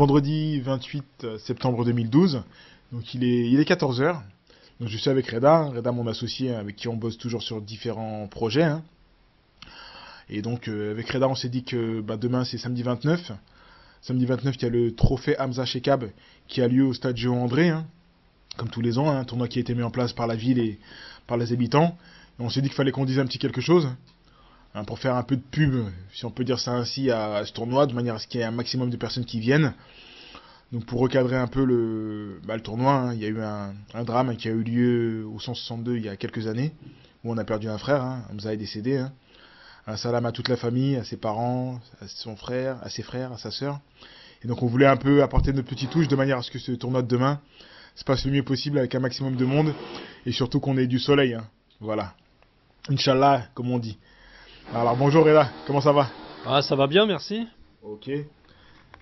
vendredi 28 septembre 2012. Donc il est 14 heures. Donc je suis avec Reda, mon associé avec qui on bosse toujours sur différents projets, hein. Et donc avec Reda on s'est dit que demain c'est samedi 29. Samedi 29 il y a le trophée Hamza Shekab qui a lieu au stade Géant André, hein, comme tous les ans, hein, un tournoi qui a été mis en place par la ville et par les habitants. Et on s'est dit qu'il fallait qu'on dise un petit quelque chose, hein, pour faire un peu de pub, si on peut dire ça ainsi, à ce tournoi, de manière à ce qu'il y ait un maximum de personnes qui viennent. Donc pour recadrer un peu le tournoi, hein, il y a eu un drame qui a eu lieu au 162 il y a quelques années, où on a perdu un frère, hein, Hamza est décédé. Hein. Un salam à toute la famille, à ses parents, à son frère, à ses frères, à sa sœur. Et donc on voulait un peu apporter notre petite touche de manière à ce que ce tournoi de demain se passe le mieux possible avec un maximum de monde et surtout qu'on ait du soleil, hein. Voilà. Inch'Allah, comme on dit. Alors bonjour Reda, comment ça va? Ah, ça va bien, merci. Ok.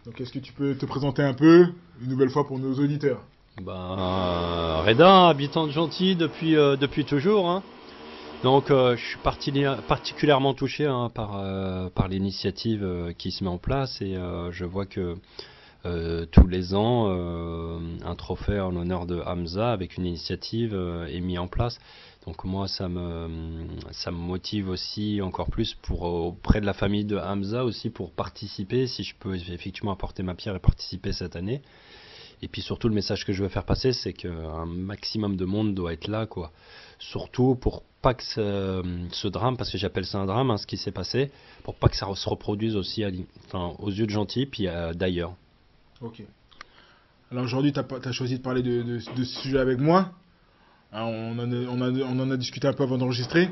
Donc est-ce que tu peux te présenter un peu, une nouvelle fois pour nos auditeurs? Reda, habitant de Gentilly depuis toujours, hein. Donc je suis particulièrement touché, hein, par l'initiative qui se met en place et je vois que tous les ans un trophée en l'honneur de Hamza avec une initiative est mis en place. Donc moi ça me motive aussi encore plus auprès de la famille de Hamza aussi pour participer, si je peux effectivement apporter ma pierre et participer cette année. Et puis surtout le message que je veux faire passer, c'est qu'un maximum de monde doit être là, quoi. Surtout pour pas que ce drame, parce que j'appelle ça un drame, hein, ce qui s'est passé, pour pas que ça se reproduise aussi aux yeux de Gentilly, puis d'ailleurs. Ok. Alors aujourd'hui, tu as choisi de parler de ce sujet avec moi. Hein, on en a discuté un peu avant d'enregistrer.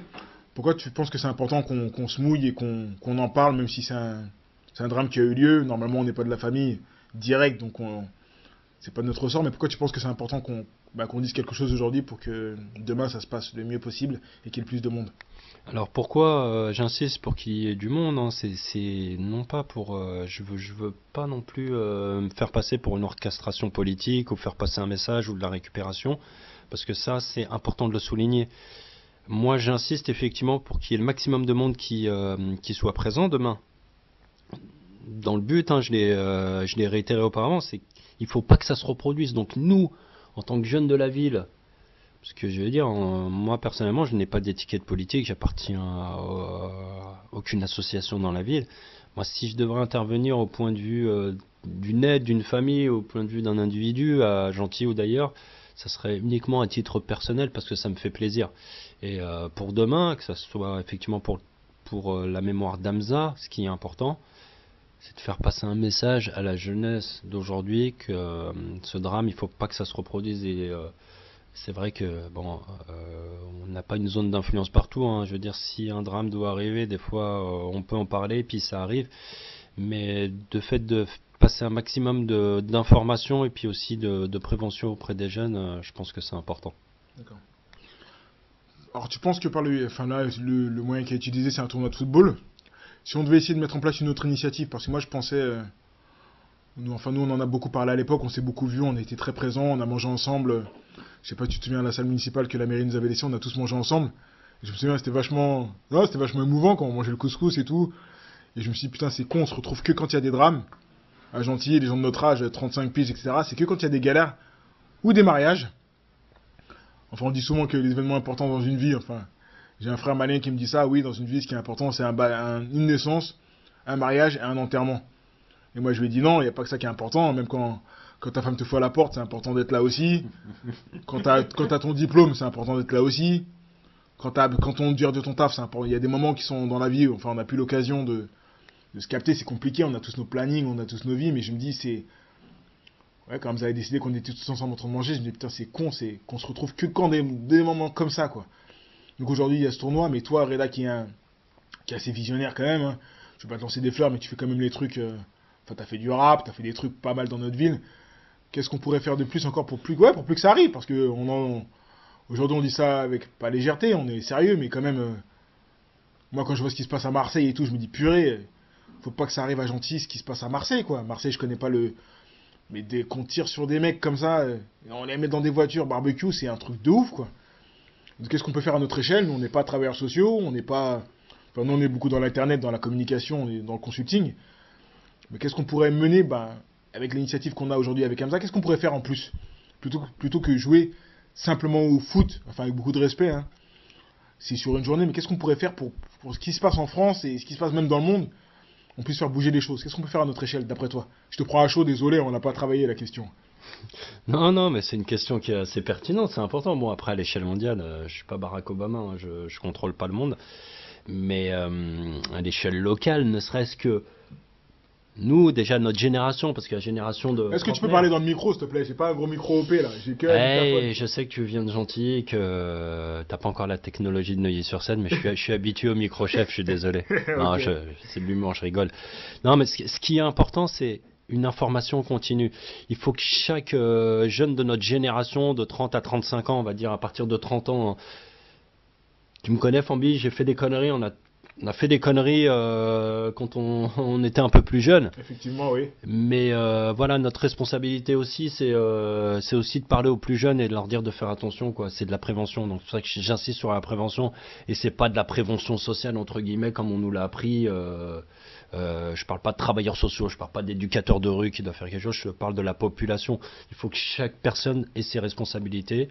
Pourquoi tu penses que c'est important qu'on se mouille et qu'on en parle, même si c'est un drame qui a eu lieu? Normalement, on n'est pas de la famille directe, donc c'est pas de notre ressort. Mais pourquoi tu penses que c'est important qu'on dise quelque chose aujourd'hui pour que demain ça se passe le mieux possible et qu'il y ait le plus de monde? Alors pourquoi j'insiste pour qu'il y ait du monde, hein, c'est non pas pour je veux pas non plus me faire passer pour une orchestration politique ou faire passer un message ou de la récupération, parce que ça c'est important de le souligner. Moi j'insiste effectivement pour qu'il y ait le maximum de monde qui soit présent demain. Dans le but, hein, je l'ai réitéré auparavant, c'est qu'il faut pas que ça se reproduise. Donc nous, en tant que jeunes de la ville, parce que je veux dire, moi personnellement, je n'ai pas d'étiquette politique, j'appartiens à aucune association dans la ville. Moi, si je devrais intervenir au point de vue d'une aide, d'une famille, au point de vue d'un individu, à Gentilly ou d'ailleurs, ça serait uniquement à titre personnel parce que ça me fait plaisir. Et pour demain, que ça soit effectivement pour la mémoire d'Hamza, ce qui est important, c'est de faire passer un message à la jeunesse d'aujourd'hui que ce drame, il ne faut pas que ça se reproduise. Et c'est vrai que on n'a pas une zone d'influence partout, hein. Je veux dire, si un drame doit arriver, des fois on peut en parler, puis ça arrive. Mais de fait de passer un maximum d'informations et puis aussi de prévention auprès des jeunes, je pense que c'est important. D'accord. Alors tu penses que le moyen qui est utilisé c'est un tournoi de football? Si on devait essayer de mettre en place une autre initiative, parce que moi je pensais, nous on en a beaucoup parlé à l'époque, on s'est beaucoup vu, on a été très présents, on a mangé ensemble. Je sais pas si tu te souviens de la salle municipale que la mairie nous avait laissée, on a tous mangé ensemble. Et je me souviens, c'était vachement émouvant quand on mangeait le couscous et tout. Et je me suis dit, putain, c'est con, on se retrouve que quand il y a des drames. À Gentilly, les gens de notre âge, 35 piges, etc. C'est que quand il y a des galères ou des mariages. Enfin, on dit souvent que les événements importants dans une vie, j'ai un frère malien qui me dit ça, oui, dans une vie, ce qui est important, c'est une naissance, un mariage et un enterrement. Et moi, je lui ai dit non, il n'y a pas que ça qui est important, même quand ta femme te fout à la porte, c'est important d'être là aussi. Quand t'as ton diplôme, c'est important d'être là aussi. Quand on dure de ton taf, c'est important. Il y a des moments qui sont dans la vie, on n'a plus l'occasion de se capter, c'est compliqué, on a tous nos plannings, on a tous nos vies, mais je me dis, ouais, quand vous avez décidé qu'on était tous ensemble en train de manger, je me dis, putain, c'est con, c'est qu'on se retrouve que quand des moments comme ça, quoi. Donc aujourd'hui, il y a ce tournoi, mais toi, Reda, qui est assez visionnaire quand même, hein, je vais pas te lancer des fleurs, mais tu fais quand même les trucs. T'as fait du rap, t'as fait des trucs pas mal dans notre ville. Qu'est-ce qu'on pourrait faire de plus encore pour plus que ça arrive? Parce que aujourd'hui, on dit ça avec pas légèreté, on est sérieux, mais quand même, moi, quand je vois ce qui se passe à Marseille et tout, je me dis, purée, faut pas que ça arrive à Gentilly, ce qui se passe à Marseille, quoi. Marseille, je connais pas mais dès qu'on tire sur des mecs comme ça, on les met dans des voitures barbecue, c'est un truc de ouf, quoi. Donc, qu'est-ce qu'on peut faire à notre échelle? Nous, on n'est pas travailleurs sociaux, on n'est pas. Enfin, nous, on est beaucoup dans l'internet, dans la communication, on est dans le consulting. Mais qu'est-ce qu'on pourrait mener avec l'initiative qu'on a aujourd'hui avec Hamza, qu'est-ce qu'on pourrait faire en plus? Plutôt que jouer simplement au foot, enfin avec beaucoup de respect, hein, c'est sur une journée, mais qu'est-ce qu'on pourrait faire pour ce qui se passe en France et ce qui se passe même dans le monde, on puisse faire bouger les choses. Qu'est-ce qu'on peut faire à notre échelle, d'après toi? Je te prends à chaud, désolé, on n'a pas travaillé la question. Non, non, mais c'est une question qui est assez pertinente, c'est important. Bon, après, à l'échelle mondiale, je suis pas Barack Obama, hein, je contrôle pas le monde. Mais à l'échelle locale, ne serait-ce que nous, déjà notre génération, parce que la génération de Est-ce que tu peux trentenaires. parler dans le micro, s'il te plaît? J'ai pas un gros micro OP là, j'ai que un dictaphone. Je sais que tu viens de Gentilly, que t'as pas encore la technologie de Neuilly-sur-Seine, mais je suis habitué au micro-chef, je suis désolé. Non, Ok. c'est de l'humour, je rigole. Non, mais ce qui est important, c'est une information continue. Il faut que chaque jeune de notre génération, de 30 à 35 ans, on va dire à partir de 30 ans, hein. Tu me connais, Fambi, j'ai fait des conneries, on a fait des conneries quand on était un peu plus jeune. Effectivement, oui. Mais voilà, notre responsabilité aussi, c'est aussi de parler aux plus jeunes et de leur dire de faire attention, quoi. C'est de la prévention. Donc c'est pour ça que j'insiste sur la prévention et c'est pas de la prévention sociale entre guillemets comme on nous l'a appris. Je parle pas de travailleurs sociaux, je parle pas d'éducateurs de rue qui doivent faire quelque chose. Je parle de la population. Il faut que chaque personne ait ses responsabilités.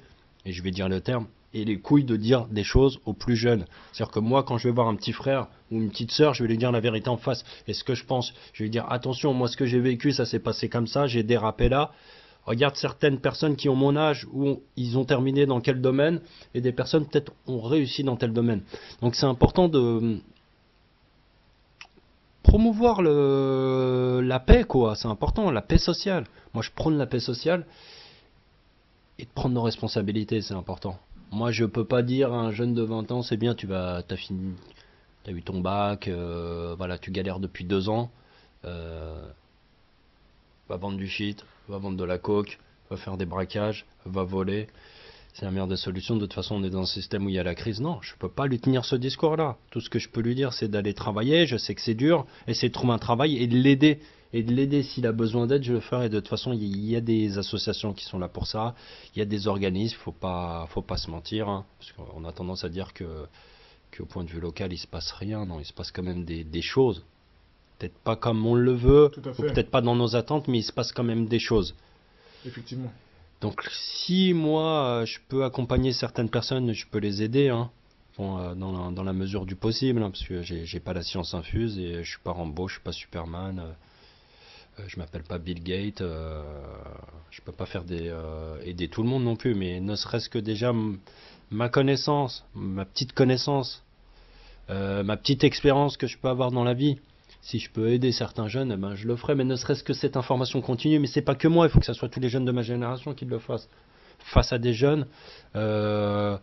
Et je vais dire le terme, et les couilles de dire des choses aux plus jeunes. C'est-à-dire que moi, quand je vais voir un petit frère ou une petite sœur, je vais lui dire la vérité en face. Et ce que je pense, je vais lui dire attention, moi ce que j'ai vécu, ça s'est passé comme ça, j'ai dérapé là. Regarde certaines personnes qui ont mon âge, où ils ont terminé dans quel domaine, et des personnes peut-être ont réussi dans tel domaine. Donc c'est important de promouvoir la paix, quoi. C'est important, la paix sociale. Moi, je prône la paix sociale et de prendre nos responsabilités, c'est important. Moi, je peux pas dire à un jeune de 20 ans, c'est bien, t'as fini, t'as eu ton bac, voilà, tu galères depuis 2 ans, euh, va vendre du shit, va vendre de la coke, va faire des braquages, va voler. C'est la meilleure des solutions. De toute façon, on est dans un système où il y a la crise. Non, je peux pas lui tenir ce discours-là. Tout ce que je peux lui dire, c'est d'aller travailler. Je sais que c'est dur. Essayer de trouver un travail et de l'aider. Et de l'aider s'il a besoin d'aide, je le ferai. De toute façon, il y a des associations qui sont là pour ça. Il y a des organismes. Faut pas se mentir, hein, parce qu'on a tendance à dire qu'au point de vue local, il se passe rien. Non, il se passe quand même des choses. Peut-être pas comme on le veut, Tout à ou fait. peut-être pas dans nos attentes, mais il se passe quand même des choses. Effectivement. Donc si moi je peux accompagner certaines personnes, je peux les aider, hein. Bon, dans la mesure du possible, hein, parce que j'ai pas la science infuse et je suis pas Rambo, je suis pas Superman, je m'appelle pas Bill Gates, je peux pas faire aider tout le monde non plus, mais ne serait-ce que déjà ma connaissance, ma petite connaissance, ma petite expérience que je peux avoir dans la vie. Si je peux aider certains jeunes, eh ben, je le ferai, mais ne serait-ce que cette information continue. Mais c'est pas que moi, il faut que ce soit tous les jeunes de ma génération qui le fassent. Face à des jeunes, parce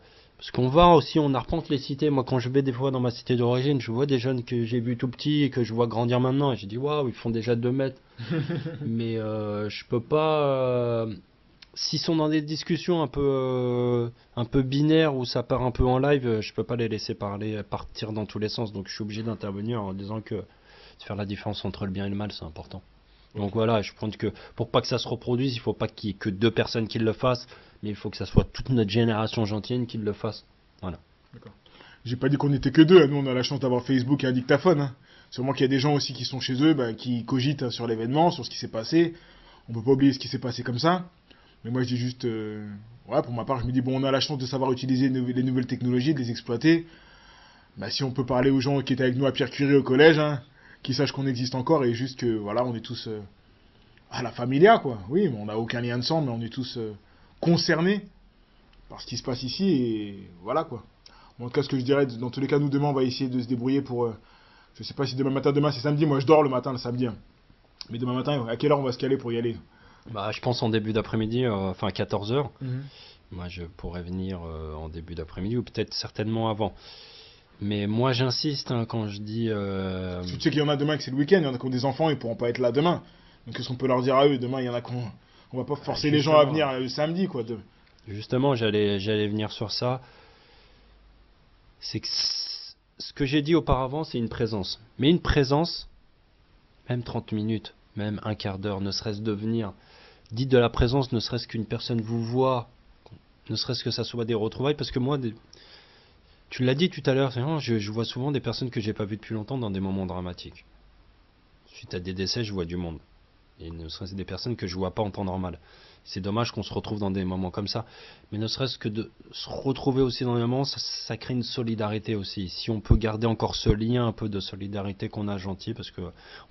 qu'on va aussi, on arpente les cités. Moi, quand je vais des fois dans ma cité d'origine, je vois des jeunes que j'ai vus tout petits et que je vois grandir maintenant. Et je dis, waouh, ils font déjà 2 mètres. Mais je peux pas. S'ils sont dans des discussions un peu binaires où ça part un peu en live, je peux pas les laisser parler, partir dans tous les sens. Donc je suis obligé d'intervenir en disant que de faire la différence entre le bien et le mal, c'est important. Donc voilà, je pense que pour pas que ça se reproduise, il faut pas qu'il y ait que 2 personnes qui le fassent, mais il faut que ça soit toute notre génération gentille qui le fasse. Voilà. D'accord. J'ai pas dit qu'on était que deux, hein. Nous on a la chance d'avoir Facebook et un dictaphone, hein. Sûrement qu'il y a des gens aussi qui sont chez eux, bah, qui cogitent sur l'événement, sur ce qui s'est passé. On peut pas oublier ce qui s'est passé comme ça. Mais moi je dis juste, ouais, pour ma part, je me dis, bon, on a la chance de savoir utiliser les nouvelles technologies, de les exploiter. Bah, si on peut parler aux gens qui étaient avec nous à Pierre Curie au collège, hein, qui sachent qu'on existe encore et juste que, voilà, on est tous à la familia, quoi. Oui, mais on n'a aucun lien de sang, mais on est tous concernés par ce qui se passe ici et voilà, quoi. Bon, en tout cas, ce que je dirais, dans tous les cas, nous demain, on va essayer de se débrouiller pour. Je sais pas si demain c'est samedi, moi je dors le matin, le samedi, hein. Mais demain matin, à quelle heure on va se caler pour y aller? Bah, je pense en début d'après-midi, enfin 14 heures. Mhm. Moi, je pourrais venir en début d'après-midi ou peut-être certainement avant. Mais moi, j'insiste hein, quand je dis. Tu sais qu'il y en a demain que c'est le week-end, il y en a qui ont des enfants, ils pourront pas être là demain. Donc qu'est-ce qu'on peut leur dire à eux? Demain, il y en a qu'on. On va pas forcer les gens à venir le samedi, quoi. Justement, j'allais venir sur ça. C'est que ce que j'ai dit auparavant, c'est une présence. Mais une présence, même 30 minutes, même un quart d'heure, ne serait-ce de venir. Dites de la présence, ne serait-ce qu'une personne vous voit, ne serait-ce que ça soit des retrouvailles, parce que moi, tu l'as dit tout à l'heure, je vois souvent des personnes que j'ai pas vues depuis longtemps dans des moments dramatiques. Suite à des décès, je vois du monde. Et ne serait-ce des personnes que je vois pas en temps normal. C'est dommage qu'on se retrouve dans des moments comme ça. Mais ne serait-ce que de se retrouver aussi dans des moments, ça crée une solidarité aussi. Si on peut garder encore ce lien un peu de solidarité qu'on a à Gentilly, parce que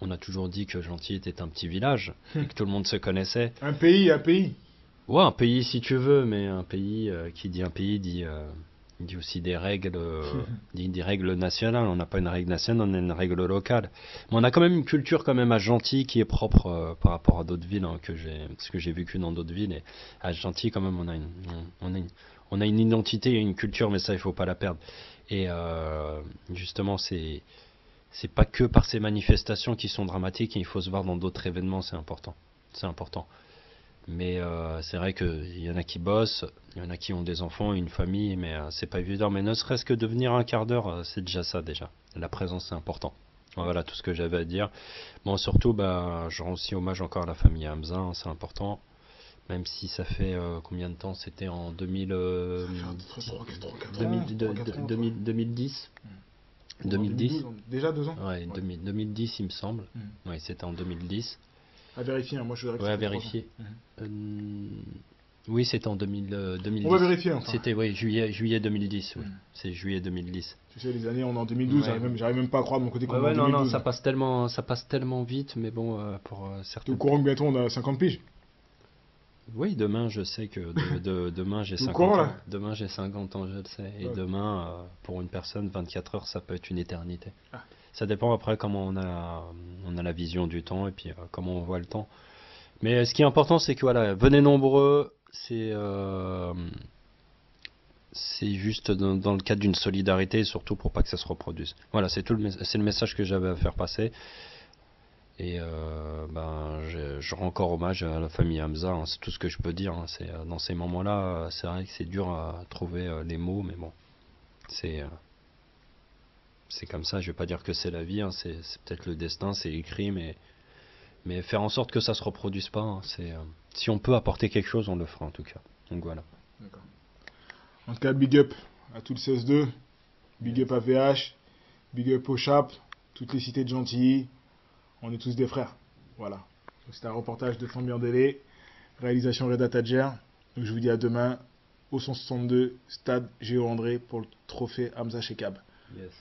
on a toujours dit que Gentilly était un petit village et que tout le monde se connaissait. Un pays. Ouais, un pays si tu veux, mais un pays qui dit un pays dit aussi des règles, dit des règles nationales. On n'a pas une règle nationale, on a une règle locale. Mais on a quand même une culture quand même à Gentilly qui est propre par rapport à d'autres villes parce que j'ai vécu dans d'autres villes et à Gentilly quand même on a une identité et une culture, mais ça il faut pas la perdre. Et justement c'est pas que par ces manifestations qui sont dramatiques, il faut se voir dans d'autres événements, c'est important. C'est important. Mais c'est vrai qu'il y en a qui bossent, il y en a qui ont des enfants, une famille, mais c'est pas évident. Mais ne serait-ce que de venir un quart d'heure, c'est déjà ça déjà. La présence c'est important. Voilà tout ce que j'avais à dire. Bon, surtout, je rends aussi hommage encore à la famille Hamza, hein, c'est important. Même si ça fait combien de temps? C'était en 2000, 2010 2010. Déjà 2 ans. Ouais, 2010 il me semble. Ouais, c'était en 2010. À vérifier, hein. Moi je vérifie. Ouais, à vérifier. Oui, c'était en 2010. On va vérifier enfin. C'était juillet 2010. Oui. C'est juillet 2010. Tu sais, les années on est en 2012, Ouais. j'arrive même pas à croire de mon côté qu'on est en Non, 2012. ça passe tellement vite, mais bon, pour Tu es certains. au courant que bientôt on a 50 piges? Oui, demain, je sais que demain j'ai Tu es au 50 courant, ans. là Demain j'ai 50 ans, je le sais. Et Ouais. demain, pour une personne, 24 heures, ça peut être une éternité. Ah. Ça dépend après comment on a la vision du temps et puis comment on voit le temps. Mais ce qui est important, c'est que voilà, venez nombreux, c'est juste dans le cadre d'une solidarité, et surtout pour pas que ça se reproduise. Voilà, c'est le message que j'avais à faire passer. Et je rends encore hommage à la famille Hamza, hein, c'est tout ce que je peux dire. Hein, dans ces moments-là, c'est vrai que c'est dur à trouver les mots, mais bon, c'est comme ça. Je vais pas dire que c'est la vie, hein, c'est peut-être le destin, c'est écrit, mais faire en sorte que ça se reproduise pas, hein, si on peut apporter quelque chose, on le fera en tout cas. Donc voilà. D'accord. En tout cas, big up à tout le CS2, big up à VH, big up au Chap, toutes les cités de Gentilly. On est tous des frères. Voilà. C'était un reportage de Flambian Délé, réalisation Reda Tadjer. Donc je vous dis à demain au 162, stade Géo André pour le trophée Hamza Chekab. Yes.